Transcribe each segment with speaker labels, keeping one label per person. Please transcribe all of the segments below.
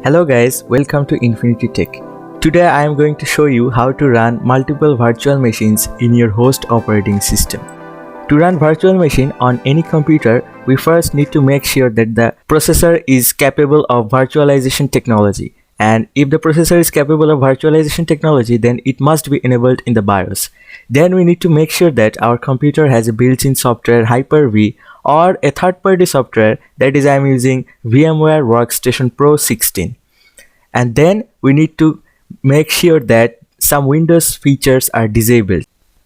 Speaker 1: Hello guys, welcome to Infinity Tech. Today I am going to show you how to run multiple virtual machines in your host operating system. To run virtual machine on any computer, we first need to make sure that the processor is capable of virtualization technology. And if the processor is capable of virtualization technology, then it must be enabled in the BIOS. Then we need to make sure that our computer has a built-in software Hyper-V or a third-party software, that is I am using VMware Workstation Pro 16. And then we need to make sure that some Windows features are disabled,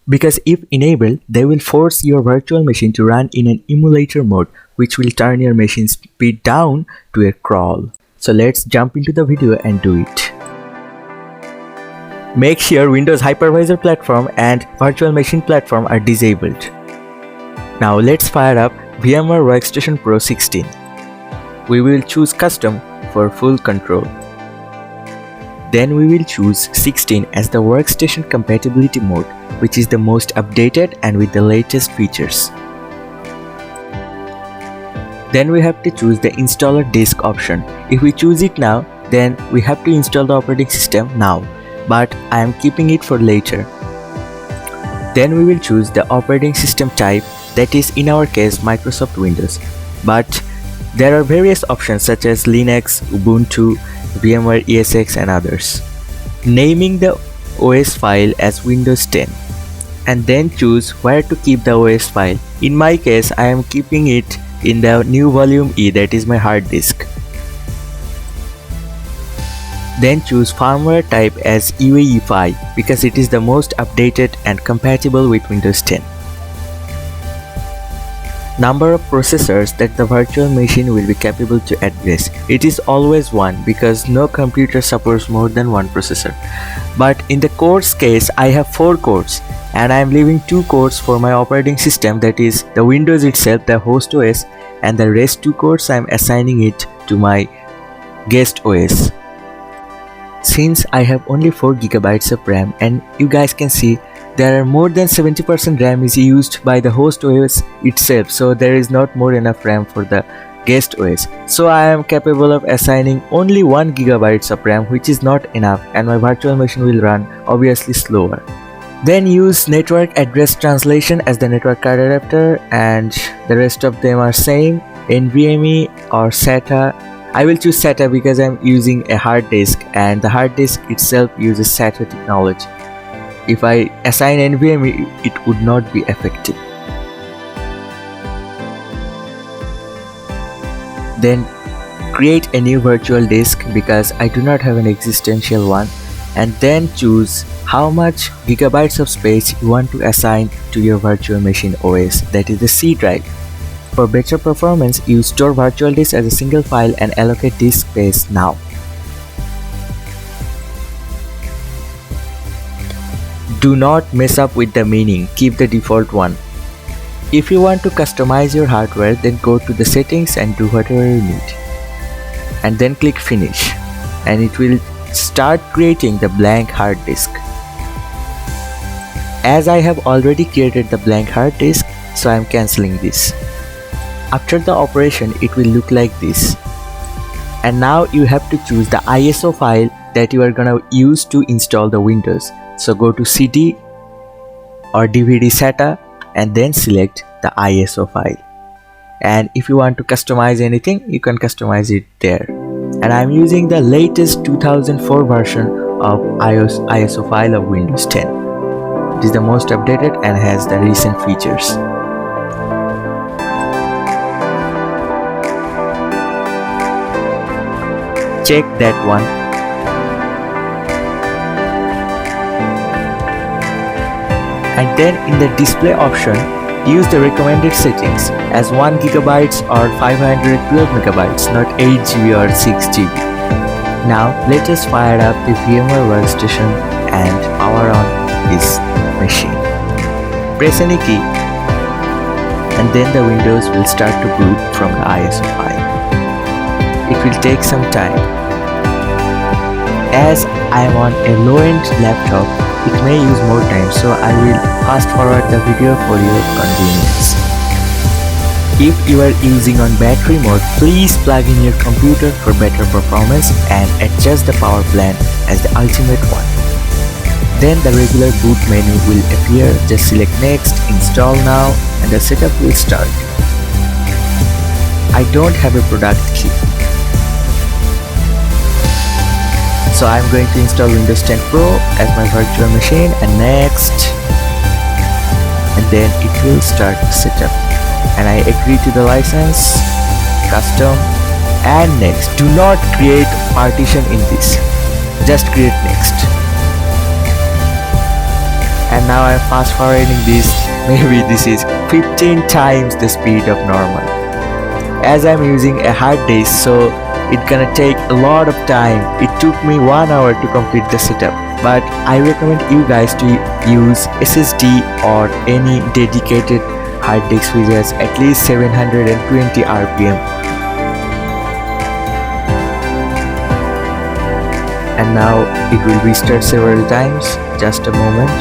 Speaker 1: because if enabled, they will force your virtual machine to run in an emulator mode, which will turn your machine speed down to a crawl. So let's jump into the video and do it. Make sure Windows Hypervisor platform and virtual machine platform are disabled. Now let's fire up VMware Workstation Pro 16. We will choose Custom for full control. Then we will choose 16 as the workstation compatibility mode, which is the most updated and with the latest features. Then we have to choose the installer disk option. If we choose it now, then we have to install the operating system now, but I am keeping it for later. Then we will choose the operating system type, that is in our case Microsoft Windows, but there are various options such as Linux, Ubuntu, VMware ESX and others. Naming the OS file as Windows 10, and then choose where to keep the OS file. In my case, I am keeping it in the new volume E, that is my hard disk. Then choose firmware type as UEFI because it is the most updated and compatible with Windows 10. Number of processors that the virtual machine will be capable to address. It is always 1 because no computer supports more than 1 processor. But in the cores case, I have 4 cores and I am leaving 2 cores for my operating system, that is the Windows itself, the host OS, and the rest 2 cores I am assigning it to my guest OS. Since I have only 4 GB of RAM, and you guys can see there are more than 70% RAM is used by the host OS itself, so there is not more enough RAM for the guest OS. So I am capable of assigning only 1 GB of RAM, which is not enough, and my virtual machine will run obviously slower. Then use network address translation as the network card adapter, and the rest of them are same, NVMe or SATA. I will choose SATA because I am using a hard disk and the hard disk itself uses SATA technology. If I assign NVMe, it would not be effective. Then create a new virtual disk because I do not have an existential one, and then choose how much gigabytes of space you want to assign to your virtual machine OS, that is the C drive. For better performance, use store virtual disk as a single file and allocate disk space now. Do not mess up with the meaning, keep the default one. If you want to customize your hardware, then go to the settings and do whatever you need. And then click finish, and it will start creating the blank hard disk. As I have already created the blank hard disk, so I am cancelling this. After the operation, it will look like this. And now you have to choose the ISO file that you are gonna use to install the Windows. So go to CD or DVD SATA and then select the ISO file. And if you want to customize anything, you can customize it there. And I'm using the latest 2004 version of ISO file of Windows 10. It is the most updated and has the recent features. Check that one. And then in the display option, use the recommended settings as 1 GB or 512 MB, not 8 GB or 6 GB. Now let us fire up the VMware workstation and power on this machine. Press any key and then the Windows will start to boot from the ISO file. It will take some time. As I am on a low-end laptop, it may use more time, so I will fast forward the video for your convenience. If you are using on battery mode, please plug in your computer for better performance and adjust the power plan as the ultimate one. Then the regular boot menu will appear. Just select next, install now, and the setup will start. I don't have a product key, so I'm going to install Windows 10 Pro as my virtual machine, and next, and then it will start the setup. And I agree to the license, custom, and next. Do not create partition in this, just create next. And now I'm fast forwarding this. Maybe this is 15 times the speed of normal, as I'm using a hard disk, so it's gonna take a lot of time. It took me 1 hour to complete the setup, but I recommend you guys to use SSD or any dedicated hard disk which has at least 720 RPM. And now it will restart several times. Just a moment.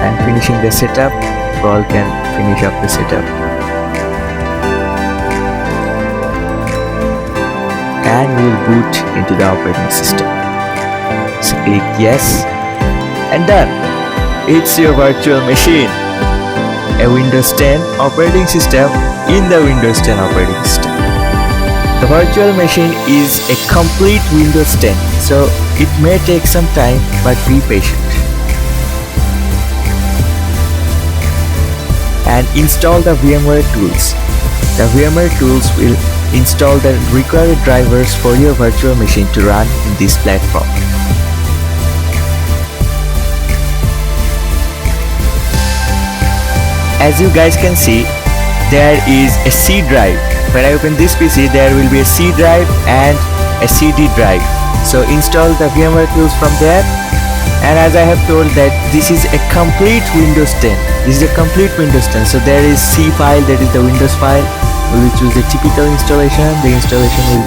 Speaker 1: And finishing the setup, you all can finish up the setup. And we'll boot into the operating system. So click yes, and done. It's your virtual machine, a Windows 10 operating system in the Windows 10 operating system. The virtual machine is a complete Windows 10, so it may take some time, but be patient. And install the VMware tools. The VMware tools will install the required drivers for your virtual machine to run in this platform. As you guys can see, there is a C drive. When I open this PC, there will be a C drive and a CD drive. So install the VMware tools from there. And as I have told that this is a complete Windows 10. This is a complete Windows 10. So there is C file, that is the Windows file. We will choose the typical installation. The installation will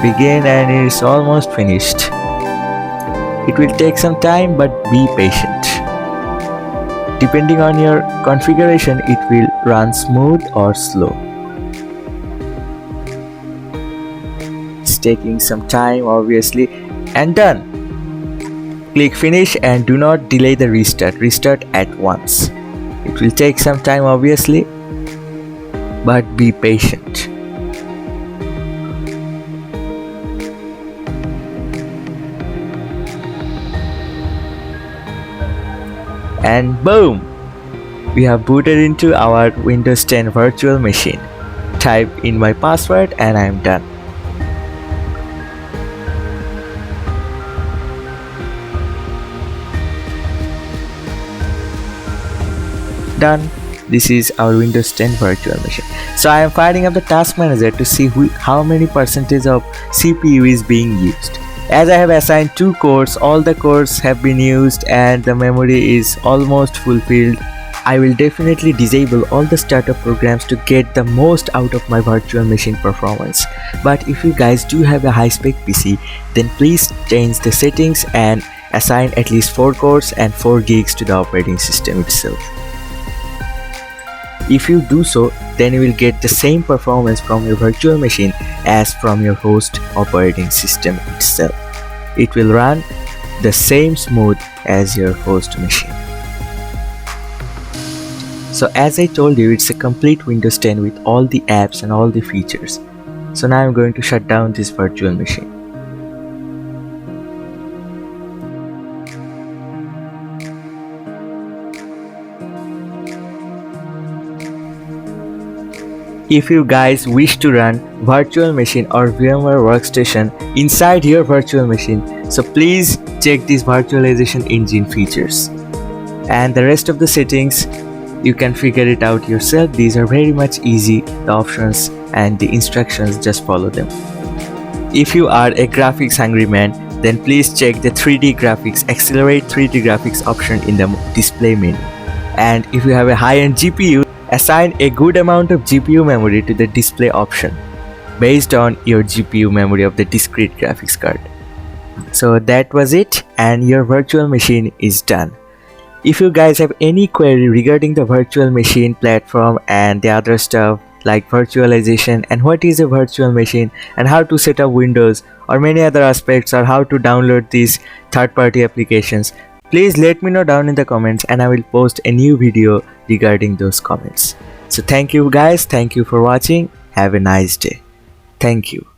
Speaker 1: begin and it is almost finished. It will take some time, but be patient. Depending on your configuration, it will run smooth or slow. It's taking some time, obviously, and done. Click finish and do not delay the restart. Restart at once. It will take some time, obviously, but be patient. And boom! We have booted into our Windows 10 virtual machine. Type in my password and I am done. Done. This is our Windows 10 virtual machine. So I am firing up the task manager to see how many percentage of CPU is being used. As I have assigned 2 cores, all the cores have been used and the memory is almost fulfilled. I will definitely disable all the startup programs to get the most out of my virtual machine performance. But if you guys do have a high-spec PC, then please change the settings and assign at least 4 cores and 4 gigs to the operating system itself. If you do so, then you will get the same performance from your virtual machine as from your host operating system itself. It will run the same smooth as your host machine. So as I told you, it's a complete Windows 10 with all the apps and all the features. So now I'm going to shut down this virtual machine. If you guys wish to run virtual machine or VMware workstation inside your virtual machine, so please check this virtualization engine features. And the rest of the settings, you can figure it out yourself. These are very much easy, the options and the instructions, just follow them. If you are a graphics hungry man, then please check the 3D graphics, accelerate 3D graphics option in the display menu. And if you have a high-end GPU, assign a good amount of GPU memory to the display option based on your GPU memory of the discrete graphics card. So that was it, and your virtual machine is done. If you guys have any query regarding the virtual machine platform and the other stuff like virtualization and what is a virtual machine and how to set up Windows or many other aspects or how to download these third-party applications, please let me know down in the comments and I will post a new video regarding those comments. So thank you guys, thank you for watching, have a nice day. Thank you.